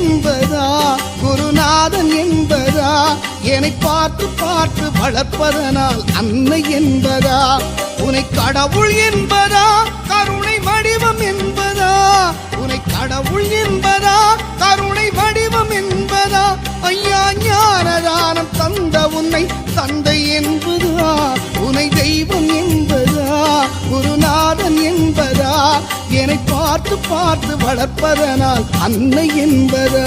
என்பதா குருநாதன் என்பதா என்னை பார்த்து பார்த்து வளர்ப்பதனால் அன்னை என்பதா உன்னை கடவுள் என்பதா கருணை வடிவம் என்பதா உன்னை கடவுள் என்பதா கருணை வடிவம் என்பதா ஐயா ஞானதானம் தந்த உன்னை தந்தை என்பதா உன்னை தெய்வம் என்பதா குருநாதன் என்பதா என்னை பார்த்து பார்த்து வளர்ப்பதனால் அன்னை என்பதா